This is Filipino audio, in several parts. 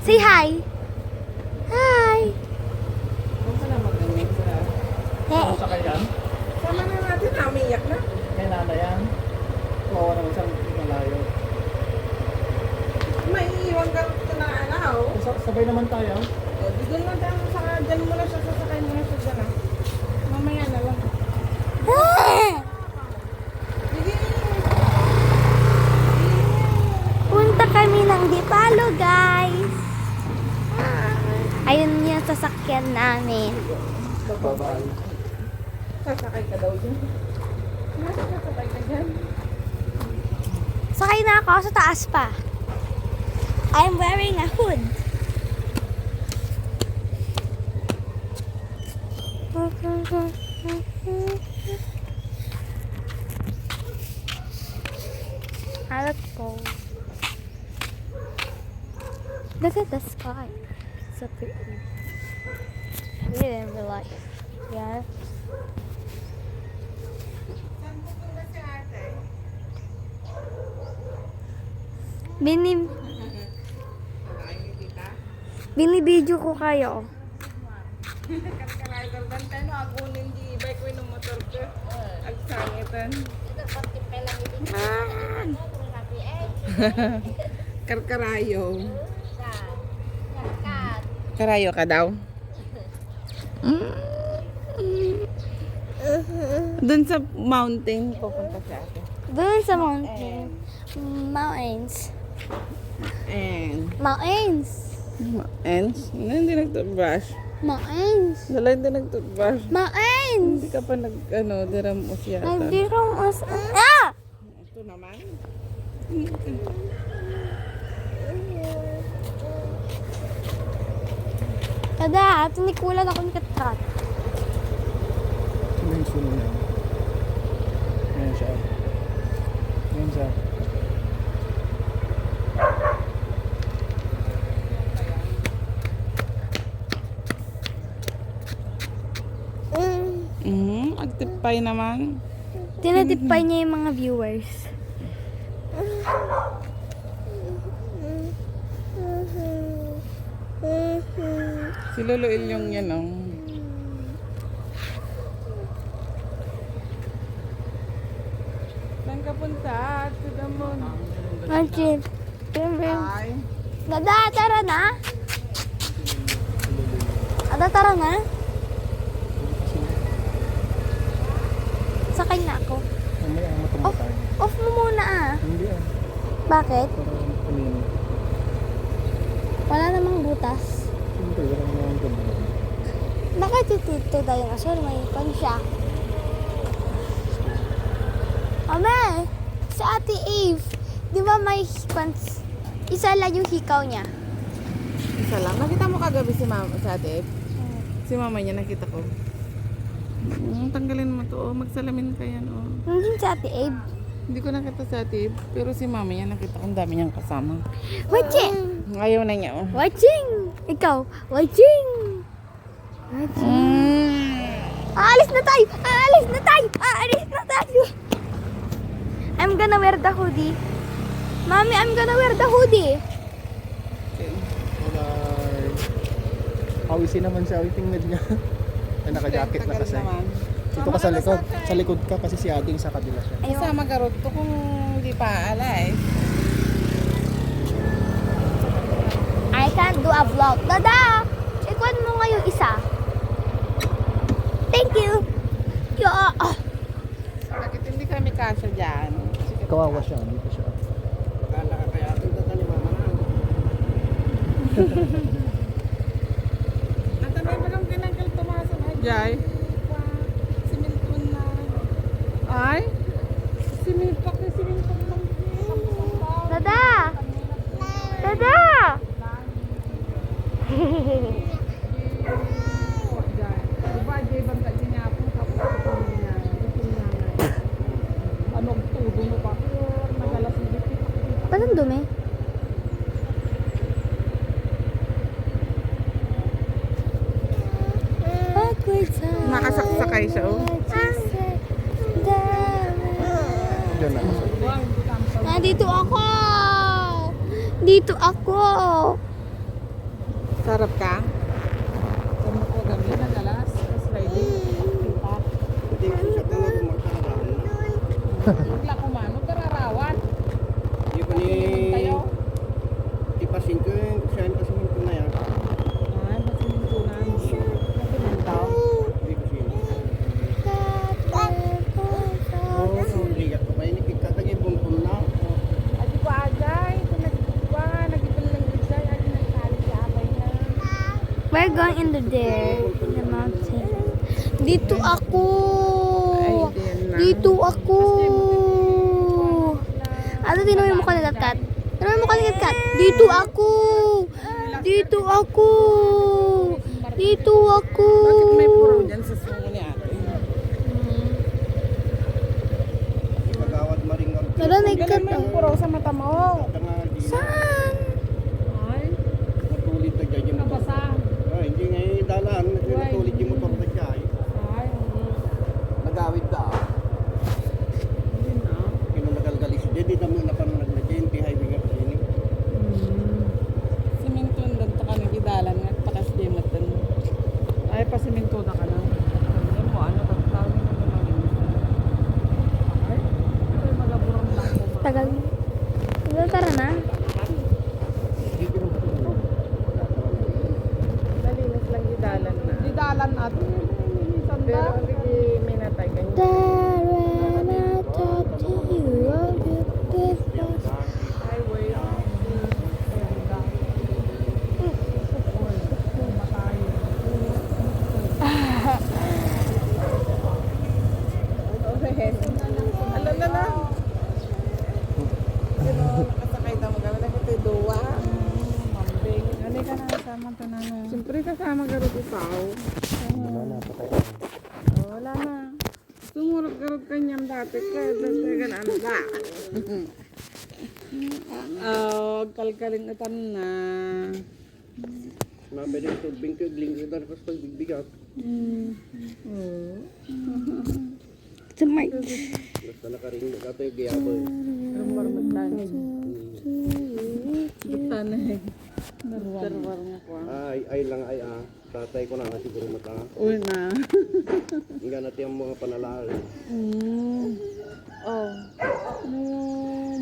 Say hi. Hi. Huwag ka na mag-inig sa... Eh, Sa kaya? Sama na natin, umiyak na. Kaya nana yan. Kawawa naman siyang malayo. May iwan ka na alaw. Sabay naman tayo. O, bigyan lang tayo sa... Diyan mo na siya, sasakay mo na siya dyan ah. Mamaya na lang. Sige. punta kami ng Dipalo, guys. Ayun yung sasakyan namin. Babay. Sasakay ka daw dyan. Sasakay ka dyan. Sakay na ako sa taas pa. I'm wearing a hood. Let's go. Look at the sky. So pretty. Really in real life. Yeah. Saan pupunta si ate? Binibidyo ko kayo. Kalkalay ka bantay no, agunin di bike ko ng motor ko. Agsangitan. Karkarayo. Karayo ka daw? Doon sa mountain pupunta si ate. Doon sa mountain. Mountains. And hindi nag-toothbrush. Mountains. Dala hindi nag-toothbrush. Mountains. Hindi ka pa diram-os yata. Nagdirong us. Ah! Ito naman. Tada, tinikulan ako ni Katkat. Sino yung suno niya? Ayan siya. Ayan siya. Agtipay naman. Tinatipay niya yung mga viewers. Si Lolo Ilyong yan, oh. Saan ka punta? To the moon. Anjir. Ay. Dada, tara na. Ada, tara na. Sakay na ako. Mamaya ang matumba Off, tayo. off mo muna ah. Hindi ah. Bakit? Parang kanino. Wala namang butas. Siyempre, walang naman ganun. Bakit titito tayo ng asol? May pan siya. Ame, sa Ate Eve, di ba may pants? Isa lang yung hikaw niya. Isa lang. Nakita mo kagabi si mama sa ate? Si mama niya nakita ko. Tanggalin mo to. Oh. Magsalamin ka yan. Oh. Hindi sa Ate Eve. Hindi ko nakita sa ate. Pero si mama niya nakita ko. Ang dami niyang kasama. Watching! Ayaw na niya. Oh. Watching! Ikaw, watching! Aalis na tayo! Aalis na tayo! Aalis na tayo! I'm gonna wear the hoodie. Mommy, I'm gonna wear the hoodie. Wala. Hawisin naman siya. Tingnan niya. Ay, naka-jacket na kasi. Dito ka sa likod. Sa likod ka kasi si Ading sa kabila siya. Ayun. Sama garot to kung hindi pa alay. I can't do a vlog. Dada! Ikuan mo nga yung isa. Thank you. Bakit hindi kami kasya dyan? Kawawa siya. Dito siya. Natanay mo lang kinanggal tumasan. Ay, Jai. Similton na. Ay? Similpak na similpak lang. Dada! Dada! Diba, Jay, bangka dyan niya po. Tapos ito niya. Ano ang tudo mo pa? Nagalas ng bipit. Ba't ang dumi? Nakasaksakay siya, oh. Diyan na. Dito ako! Dito ako! Sarap ka? Kamu ko kami nagalas. Sliding. Kita. Hindi ko siya talaga magkarawan na. Bigla ko man. Magkararawan. Hindi ko ni... Tayo. Tipasin ko yung kusahin pa sa mga na yan. Ay, masinintunan. Nakinantaw. Hindi ko sino. Oo, so ligat ko pa yun. Ikikatagay bumpun na. Adi ko agay. Ito nagpa. Nagipil lang agay. Adi nagkali si abay na. We're going in there. In the mountain. Dito ako. Ay, din na. Dito ako. Ano tinawin mo ka nagkat? Tinawin mo ka nagkat? Dito ako. Dito ako. Dito ako. Bakit may puro dyan sa sungo ni ate? Pagawad maringar. Narinig ka Ganun may to. puro sa mata mo. Saan? Ay, Matulit na dyan yung motor. nabasa. Ah, hindi nga yung dalaan. Matulit yung motor na dyan. Ay, Nagawid da. hindi na. Kinumagalgalis. Hindi na mo napanunag na dyan. Highway nga pa sini. Siminto na ka nagidalan nga. Pakas di matan. Ay, pasiminto na ka na. Ano mo, ano, tatawin mo na lang. Ay, ito yung magaburang lang ko. Tagal. Tara na. Hindi ko naman patulog. Nalinis lang gidalan na. Gidalan natin. Pero hindi minatay ka niya. When I talk to you, I'll be with Highway. Ganda. Matayo. Alam na lang. Sino nakasakay na magana na ito duwa. Mambing. Ano ka na kasama tanano? Siyempre kasama garot ikaw. Wala na, patay. Wala na. Sumurot-garot kanyang dati ka. Dati ka na ano ba? Kalkaling atan na. Mapwede ito bingkagling. Ito na pas pagbigbigat. Smart. Basta nakaring na kato yung giyabo. Rumar-rumar tanig. Kita na eh. Darwar nga ko. Ay lang ay tatay ko na siguro mata. Uy na. Hingga natin ang mga panalaal. Oh. No,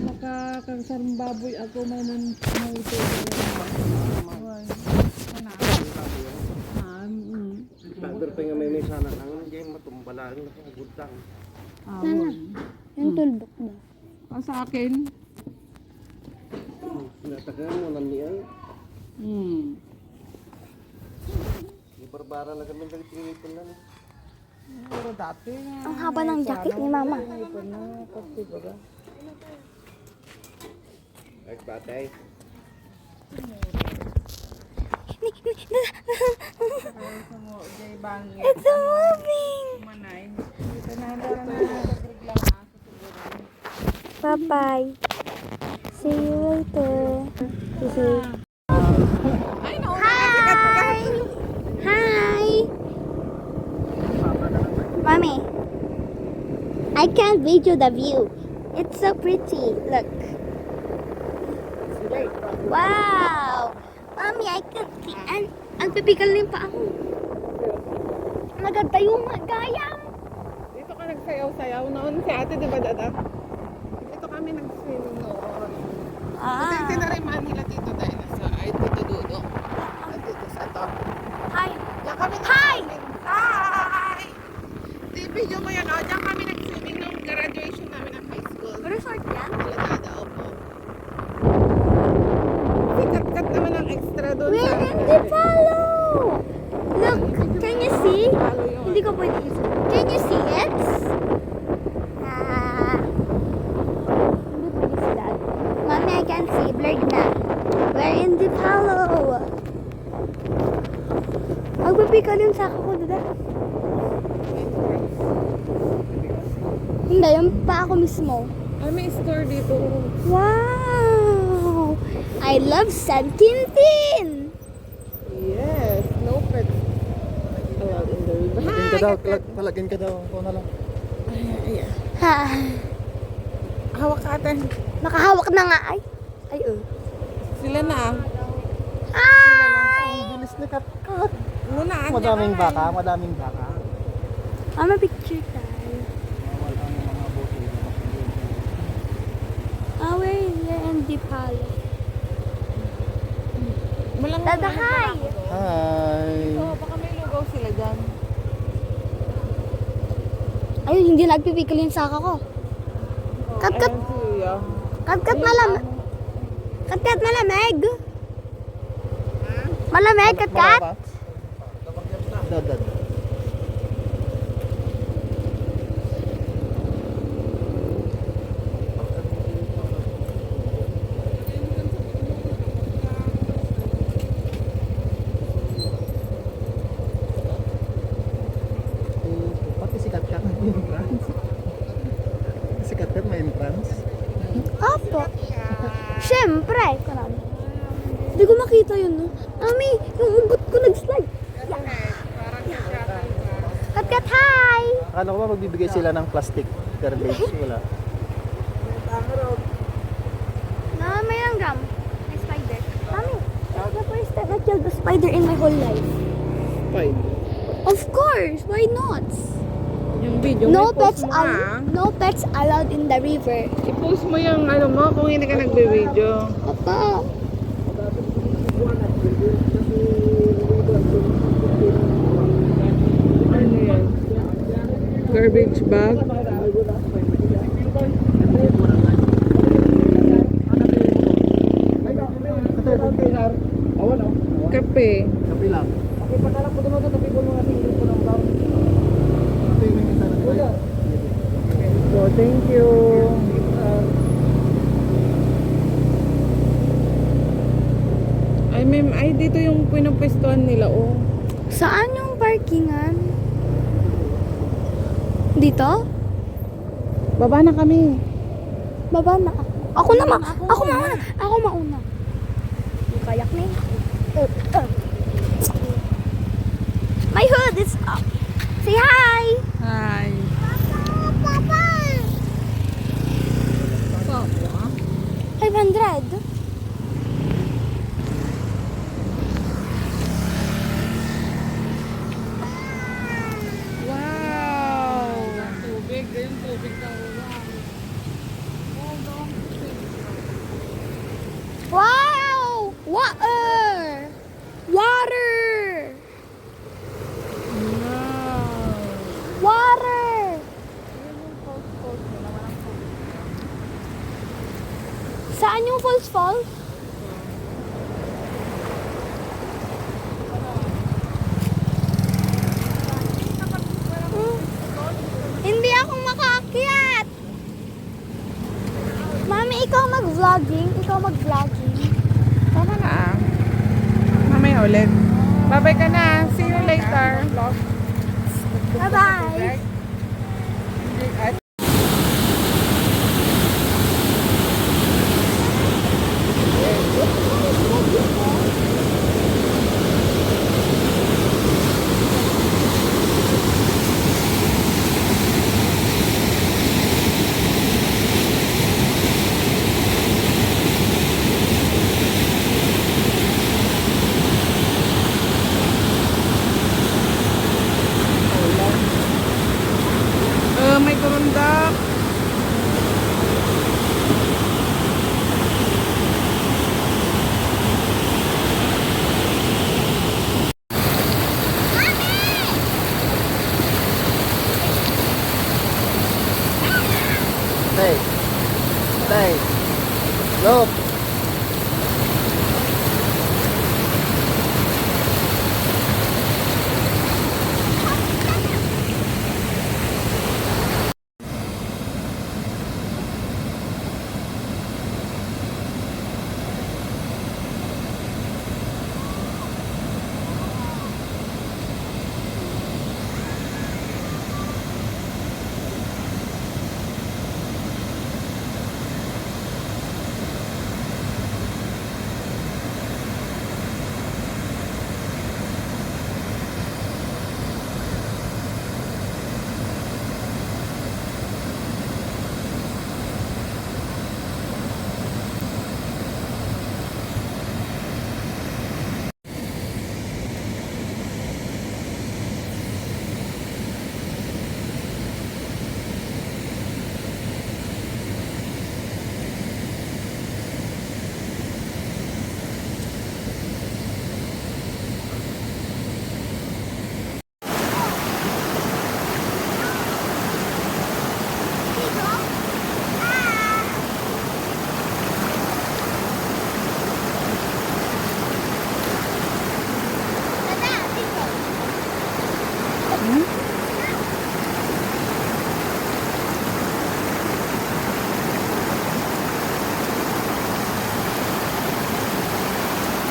makakansarang baboy ako may nun may ito. Sabi pa nga may sana lang. Hindi matumbalaan na sa gudang. Sana. Yung tulbok daw. Sa akin? Sinatagan mo lang niya. Yung barbara na kami nagtingipin lang. Pero dati nga. Ang haba ng jacket ni Mama. Ipon na. Kasi baga. Ay, batay. It's moving. Manay. Ito na na. Bye-bye. See you later. See. Ay, no. Hi! Hi! Mommy, I can't video the view. It's so pretty. Look. Wow! Mommy, I can't see. Ang pipikal na yung paa ko. Maganda yung gayam. Dito ka nagsayaw-sayaw noon si ate, di ba dada? Dito kami nag-swimming noon. Kasi tinarimahan nila Tito dahil sa ay Tito Dudo. At dito sa to. Hi! Diyan kami Hi! Hi! Di video mo yan, oh. Diyan kami nag-swimming nung graduation namin ng high school. Resort yan? Dada, opo. Sikat-kat naman ang extra doon We're in Dipalo! Look, can you see? Hindi ko pwede isi. Can you see it? Hindi pwede see that. Mommy, I can't see. Blurred na. We're in Dipalo! Magpapikal yung sako ko, dada. Hindi, yung pa ako mismo. Ay, may store dito. Wow! I love San Tintin! Yes, no pets. Allowed in the river. Palagin ka daw, palagin ka daw. Ikaw na lang. Ha, Hawak ka ate. nakahawak na nga ay. Ay, Sila na. Hi! ni Katkat. Unaan Madaming baka, madaming baka. Mama, picture tayo. Bawal ang mga bote. We're here in the palace. Dada, hi! Hi! Oo, baka may lugaw sila dyan. Ayun, hindi nagpipikil yung saka ko. Katkat! Ayan siya. Katkat malamig! Katkat malamig! Malamig, katkat! Dadad. Pati si Katkat may entrance. Si Katkat may entrance. Apo! Siyempre! Karami. Hindi ko makita yun, no? Mami, yung ugot ko nag-slide. Katkat, hi! Akala ko ba magbibigay sila ng plastic garbage? Wala. Mama, may langgam. May spider. Mami, that's the first time I killed a spider in my whole life. Fine. Of course, why not? Yung video No mo, pets i-post mo ha. no pets allowed in the river. I-post mo yung ano mo kung hindi ka nagbe-video. Papa, Ano yan? Garbage bag? Kape. Kapi lang. Pakipatalak po naman ito, tapi po mga tingin po ng bar. Ito yung may kita na So, thank you. Ay, ma'am, ay dito yung pinupwestuhan nila, oh. saan yung parkingan? Dito? Baba na kami. Baba na. Ako na ako mauna. Ako mauna. Yung kayak na yun. My hood is up. Say hi! Hi. Papa! 500? Wow! Tubig, yung tubig na ulang. Wow! Water! Water! Water! Saan yung falls? Hindi ako makaakyat! Mami, ikaw mag-vlogging? Tama na ah. Mamaya ulit. Bye-bye ka na. See you later. Bye-bye!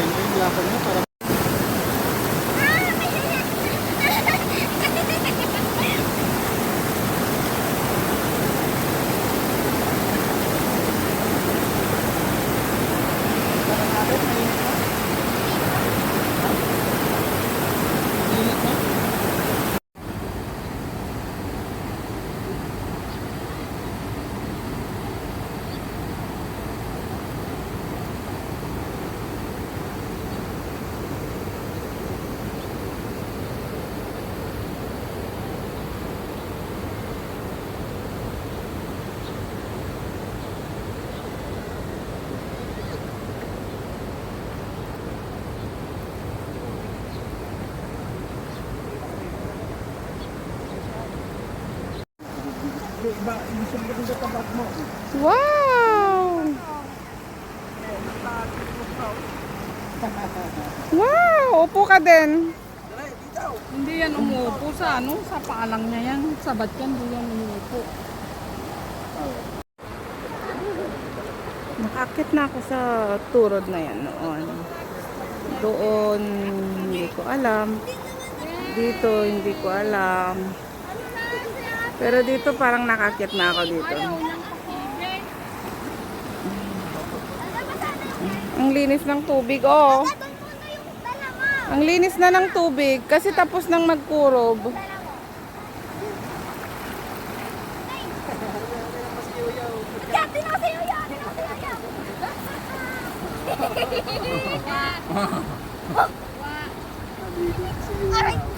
Ayun yung lakad niya parang Wow! Wow! Upo ka din. Hindi yan umuupo sa ano, sa paalang niya yan. Sabat yan, hindi yan umuupo. Nakakit na ako sa turod na yan noon. Doon, hindi ko alam. Dito, hindi ko alam. Pero dito parang nakakit na ako dito. Ang linis ng tubig, oh. Ang linis na ng tubig kasi tapos nang magkurob. Aray!